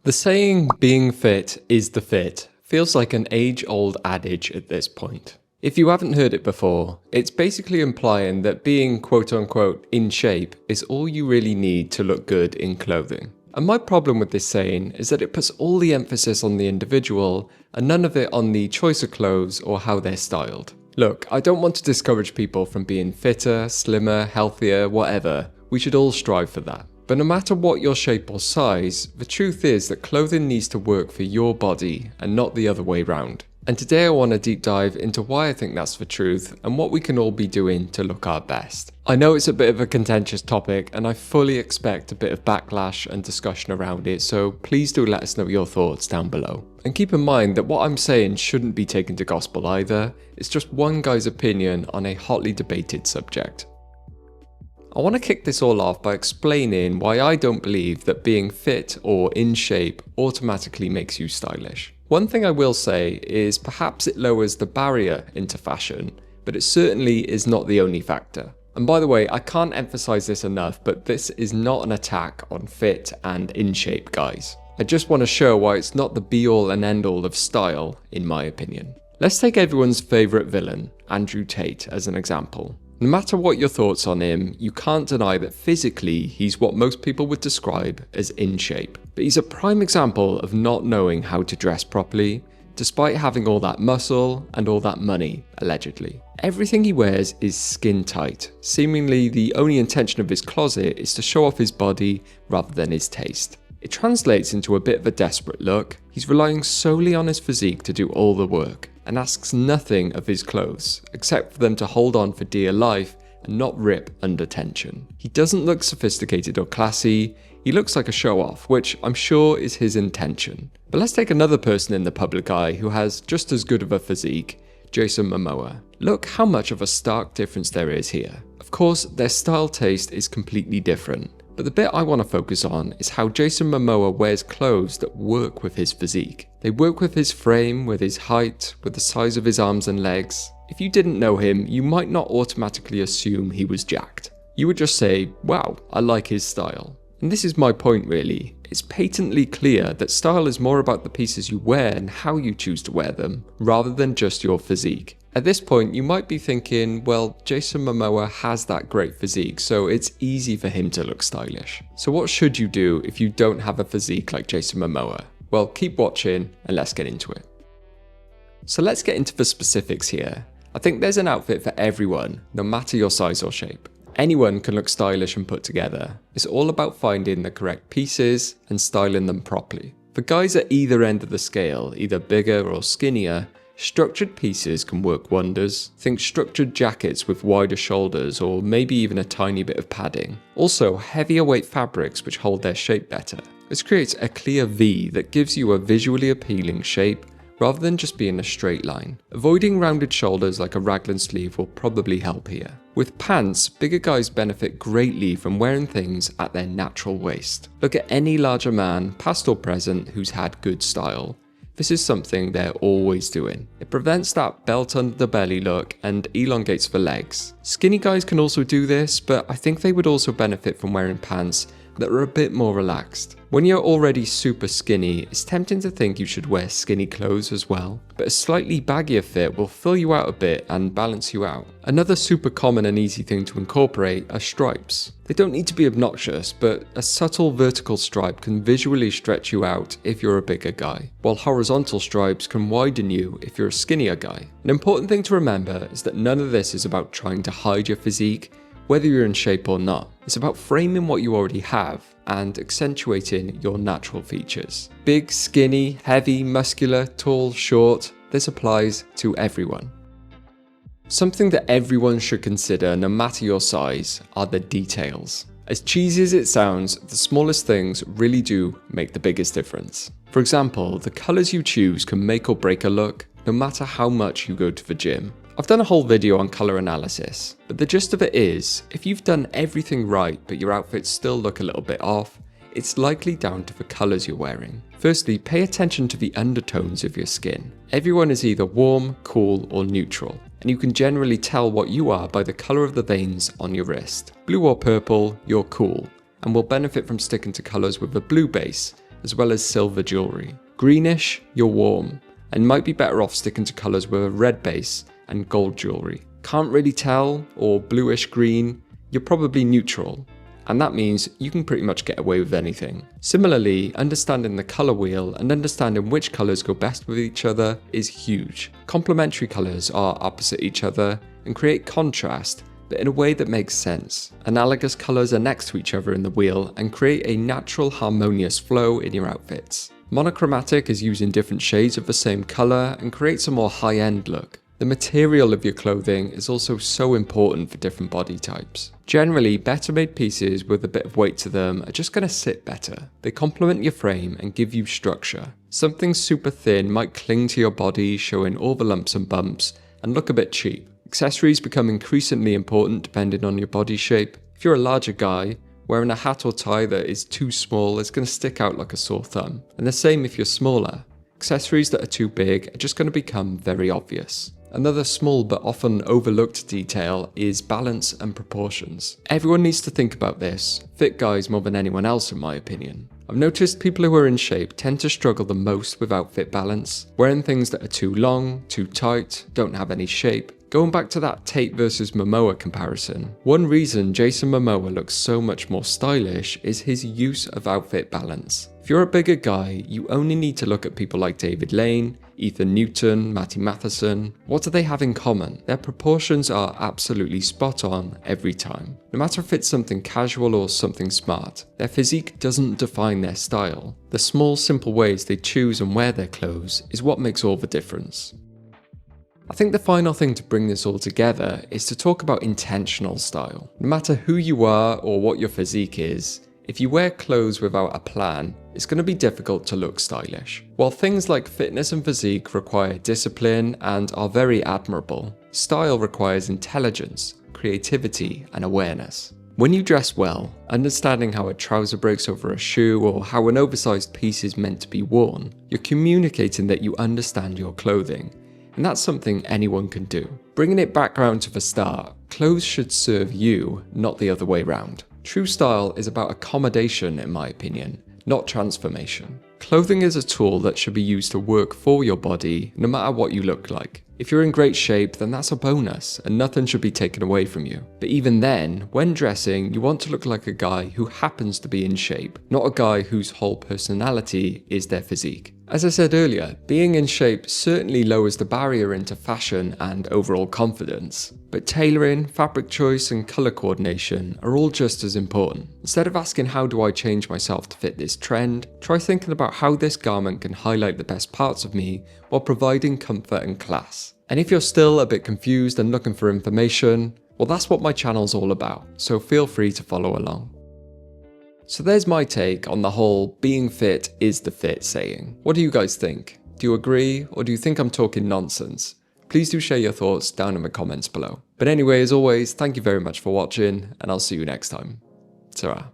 The saying, being fit is the fit, feels like an age-old adage at this point. If you haven't heard it before, it's basically implying that being quote-unquote in shape is all you really need to look good in clothing. And my problem with this saying is that it puts all the emphasis on the individual and none of it on the choice of clothes or how they're styled. Look, I don't want to discourage people from being fitter, slimmer, healthier, whatever. We should all strive for that. But no matter what your shape or size, the truth is that clothing needs to work for your body and not the other way round. And today I want to deep dive into why I think that's the truth and what we can all be doing to look our best. I know it's a bit of a contentious topic and I fully expect a bit of backlash and discussion around it, so please do let us know your thoughts down below. And keep in mind that what I'm saying shouldn't be taken to gospel either, it's just one guy's opinion on a hotly debated subject. I want to kick this all off by explaining why I don't believe that being fit or in shape automatically makes you stylish. One thing I will say is perhaps it lowers the barrier into fashion, but it certainly is not the only factor. And by the way, I can't emphasize this enough, but this is not an attack on fit and in shape guys. I just want to show why it's not the be all and end all of style, in my opinion. Let's take everyone's favorite villain, Andrew Tate, as an example. No matter what your thoughts on him, you can't deny that physically he's what most people would describe as in shape. But he's a prime example of not knowing how to dress properly, despite having all that muscle and all that money, allegedly. Everything he wears is skin tight. Seemingly the only intention of his closet is to show off his body rather than his taste. It translates into a bit of a desperate look. He's relying solely on his physique to do all the work, and asks nothing of his clothes, except for them to hold on for dear life and not rip under tension. He doesn't look sophisticated or classy, he looks like a show-off, which I'm sure is his intention. But let's take another person in the public eye who has just as good of a physique, Jason Momoa. Look how much of a stark difference there is here. Of course, their style taste is completely different. But the bit I want to focus on is how Jason Momoa wears clothes that work with his physique. They work with his frame, with his height, with the size of his arms and legs. If you didn't know him, you might not automatically assume he was jacked. You would just say, wow, I like his style. And this is my point really. It's patently clear that style is more about the pieces you wear and how you choose to wear them, rather than just your physique. At this point, you might be thinking, well, Jason Momoa has that great physique, so it's easy for him to look stylish. So what should you do if you don't have a physique like Jason Momoa? Well, keep watching and let's get into it. So let's get into the specifics here. I think there's an outfit for everyone, no matter your size or shape. Anyone can look stylish and put together. It's all about finding the correct pieces and styling them properly. For guys at either end of the scale, either bigger or skinnier, structured pieces can work wonders. Think structured jackets with wider shoulders or maybe even a tiny bit of padding. Also, heavier weight fabrics which hold their shape better. This creates a clear V that gives you a visually appealing shape rather than just being a straight line. Avoiding rounded shoulders like a raglan sleeve will probably help here. With pants, bigger guys benefit greatly from wearing things at their natural waist. Look at any larger man, past or present, who's had good style. This is something they're always doing. It prevents that belt under the belly look and elongates the legs. Skinny guys can also do this, but I think they would also benefit from wearing pants that are a bit more relaxed. When you're already super skinny, it's tempting to think you should wear skinny clothes as well, but a slightly baggier fit will fill you out a bit and balance you out. Another super common and easy thing to incorporate are stripes. They don't need to be obnoxious, but a subtle vertical stripe can visually stretch you out if you're a bigger guy, while horizontal stripes can widen you if you're a skinnier guy. An important thing to remember is that none of this is about trying to hide your physique, whether you're in shape or not. It's about framing what you already have and accentuating your natural features. Big, skinny, heavy, muscular, tall, short, this applies to everyone. Something that everyone should consider, no matter your size, are the details. As cheesy as it sounds, the smallest things really do make the biggest difference. For example, the colours you choose can make or break a look, no matter how much you go to the gym. I've done a whole video on colour analysis, but the gist of it is, if you've done everything right but your outfits still look a little bit off, it's likely down to the colours you're wearing. Firstly, pay attention to the undertones of your skin. Everyone is either warm, cool or neutral, and you can generally tell what you are by the colour of the veins on your wrist. Blue or purple, you're cool, and will benefit from sticking to colours with a blue base, as well as silver jewellery. Greenish, you're warm, and might be better off sticking to colours with a red base and gold jewellery. Can't really tell, or bluish green, you're probably neutral, and that means you can pretty much get away with anything. Similarly, understanding the colour wheel and understanding which colours go best with each other is huge. Complementary colours are opposite each other and create contrast, but in a way that makes sense. Analogous colours are next to each other in the wheel and create a natural harmonious flow in your outfits. Monochromatic is using different shades of the same colour and creates a more high-end look. The material of your clothing is also so important for different body types. Generally, better made pieces with a bit of weight to them are just going to sit better. They complement your frame and give you structure. Something super thin might cling to your body, showing all the lumps and bumps, and look a bit cheap. Accessories become increasingly important depending on your body shape. If you're a larger guy, wearing a hat or tie that is too small is going to stick out like a sore thumb. And the same if you're smaller. Accessories that are too big are just going to become very obvious. Another small but often overlooked detail is balance and proportions. Everyone needs to think about this, fit guys more than anyone else in my opinion. I've noticed people who are in shape tend to struggle the most with outfit balance, wearing things that are too long, too tight, don't have any shape. Going back to that Tate versus Momoa comparison, one reason Jason Momoa looks so much more stylish is his use of outfit balance. If you're a bigger guy, you only need to look at people like David Lane, Ethan Newton, Matty Matheson. What do they have in common? Their proportions are absolutely spot on every time. No matter if it's something casual or something smart, their physique doesn't define their style. The small, simple ways they choose and wear their clothes is what makes all the difference. I think the final thing to bring this all together is to talk about intentional style. No matter who you are or what your physique is, if you wear clothes without a plan, it's going to be difficult to look stylish. While things like fitness and physique require discipline and are very admirable, style requires intelligence, creativity, and awareness. When you dress well, understanding how a trouser breaks over a shoe or how an oversized piece is meant to be worn, you're communicating that you understand your clothing. And that's something anyone can do. Bringing it back round to the start, clothes should serve you, not the other way round. True style is about accommodation in my opinion, not transformation. Clothing is a tool that should be used to work for your body, no matter what you look like. If you're in great shape, then that's a bonus, and nothing should be taken away from you. But even then, when dressing, you want to look like a guy who happens to be in shape, not a guy whose whole personality is their physique. As I said earlier, being in shape certainly lowers the barrier into fashion and overall confidence, but tailoring, fabric choice, and colour coordination are all just as important. Instead of asking how do I change myself to fit this trend, try thinking about how this garment can highlight the best parts of me while providing comfort and class. And if you're still a bit confused and looking for information, well, that's what my channel's all about, so feel free to follow along. So there's my take on the whole being fit is the fit saying. What do you guys think? Do you agree, or do you think I'm talking nonsense? Please do share your thoughts down in the comments below. But anyway, as always, thank you very much for watching, and I'll see you next time. Ta-ra.